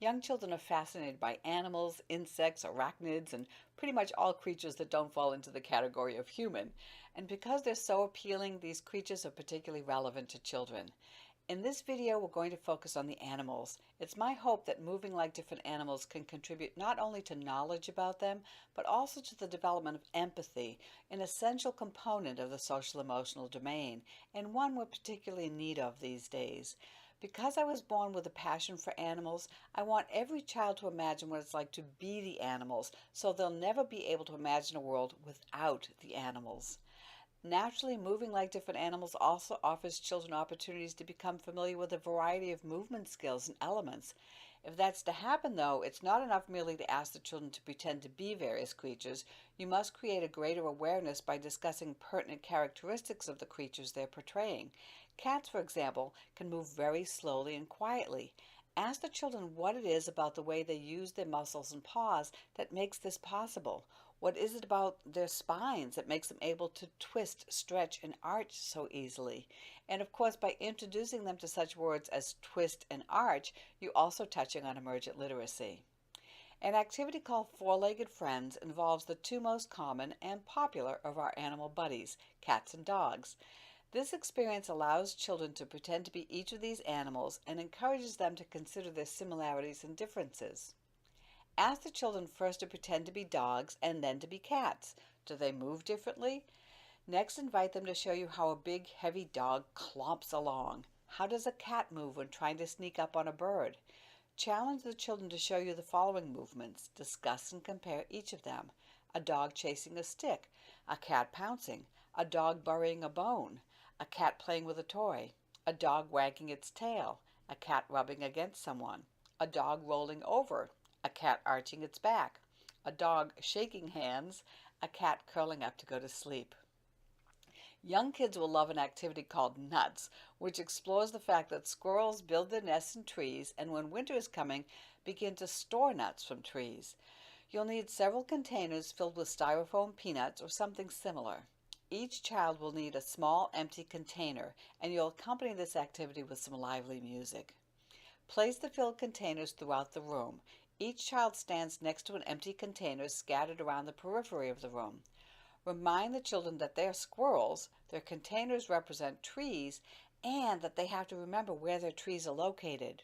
Young children are fascinated by animals, insects, arachnids, and pretty much all creatures that don't fall into the category of human. And because they're so appealing, these creatures are particularly relevant to children. In this video, we're going to focus on the animals. It's my hope that moving like different animals can contribute not only to knowledge about them, but also to the development of empathy, an essential component of the social emotional domain, and one we're particularly in need of these days. Because I was born with a passion for animals, I want every child to imagine what it's like to be the animals, so they'll never be able to imagine a world without the animals. Naturally, moving like different animals also offers children opportunities to become familiar with a variety of movement skills and elements. If that's to happen, though, it's not enough merely to ask the children to pretend to be various creatures. You must create a greater awareness by discussing pertinent characteristics of the creatures they're portraying. Cats, for example, can move very slowly and quietly. Ask the children what it is about the way they use their muscles and paws that makes this possible. What is it about their spines that makes them able to twist, stretch, and arch so easily? And of course, by introducing them to such words as twist and arch, you're also touching on emergent literacy. An activity called Four-Legged Friends involves the two most common and popular of our animal buddies, cats and dogs. This experience allows children to pretend to be each of these animals and encourages them to consider their similarities and differences. Ask the children first to pretend to be dogs and then to be cats. Do they move differently? Next, invite them to show you how a big, heavy dog clomps along. How does a cat move when trying to sneak up on a bird? Challenge the children to show you the following movements. Discuss and compare each of them. A dog chasing a stick, a cat pouncing, a dog burying a bone, a cat playing with a toy, a dog wagging its tail, a cat rubbing against someone, a dog rolling over, a cat arching its back, a dog shaking hands, a cat curling up to go to sleep. Young kids will love an activity called Nuts, which explores the fact that squirrels build their nests in trees and when winter is coming, begin to store nuts from trees. You'll need several containers filled with styrofoam peanuts or something similar. Each child will need a small empty container, and you'll accompany this activity with some lively music. Place the filled containers throughout the room. Each child stands next to an empty container scattered around the periphery of the room. Remind the children that they are squirrels, their containers represent trees, and that they have to remember where their trees are located.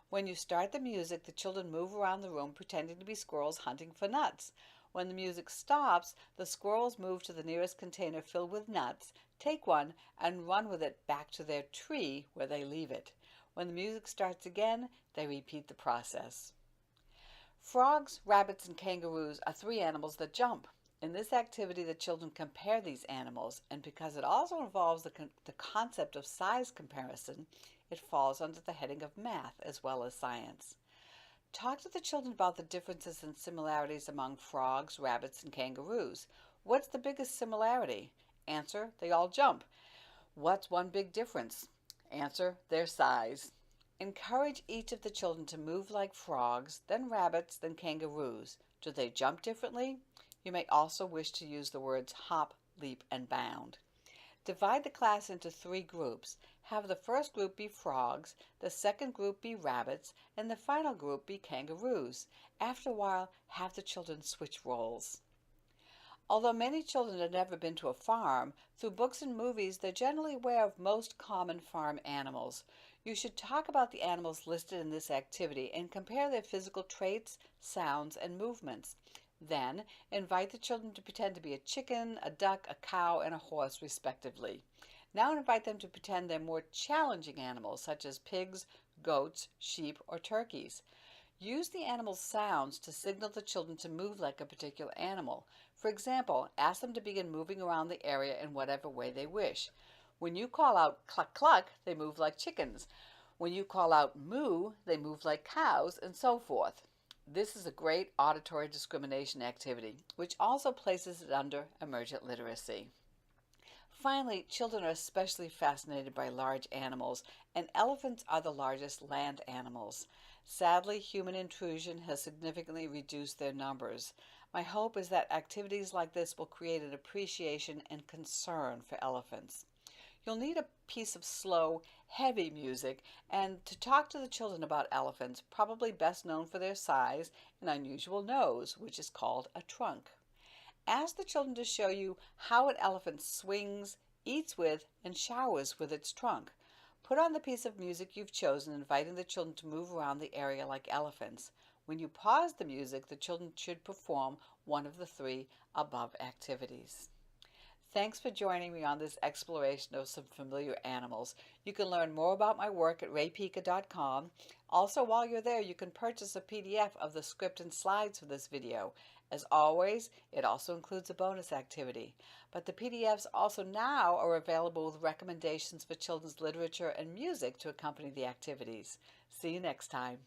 When you start the music, the children move around the room pretending to be squirrels hunting for nuts. When the music stops, the squirrels move to the nearest container filled with nuts, take one, and run with it back to their tree where they leave it. When the music starts again, they repeat the process. Frogs, rabbits, and kangaroos are three animals that jump. In this activity, the children compare these animals, and because it also involves the concept of size comparison, it falls under the heading of math as well as science. Talk to the children about the differences and similarities among frogs, rabbits, and kangaroos. What's the biggest similarity? Answer, they all jump. What's one big difference? Answer, their size. Encourage each of the children to move like frogs, then rabbits, then kangaroos. Do they jump differently? You may also wish to use the words hop, leap, and bound. Divide the class into three groups. Have the first group be frogs, the second group be rabbits, and the final group be kangaroos. After a while, have the children switch roles. Although many children have never been to a farm, through books and movies they're generally aware of most common farm animals. You should talk about the animals listed in this activity and compare their physical traits, sounds, and movements. Then, invite the children to pretend to be a chicken, a duck, a cow, and a horse, respectively. Now invite them to pretend they're more challenging animals, such as pigs, goats, sheep, or turkeys. Use the animal's sounds to signal the children to move like a particular animal. For example, ask them to begin moving around the area in whatever way they wish. When you call out cluck cluck, they move like chickens. When you call out moo, they move like cows, and so forth. This is a great auditory discrimination activity, which also places it under emergent literacy. Finally, children are especially fascinated by large animals, and elephants are the largest land animals. Sadly, human intrusion has significantly reduced their numbers. My hope is that activities like this will create an appreciation and concern for elephants. You'll need a piece of slow, heavy music, and to talk to the children about elephants, probably best known for their size and unusual nose, which is called a trunk. Ask the children to show you how an elephant swings, eats with, and showers with its trunk. Put on the piece of music you've chosen, inviting the children to move around the area like elephants. When you pause the music, the children should perform one of the three above activities. Thanks for joining me on this exploration of some familiar animals. You can learn more about my work at raypica.com. Also, while you're there, you can purchase a PDF of the script and slides for this video. As always, it also includes a bonus activity. But the PDFs also now are available with recommendations for children's literature and music to accompany the activities. See you next time.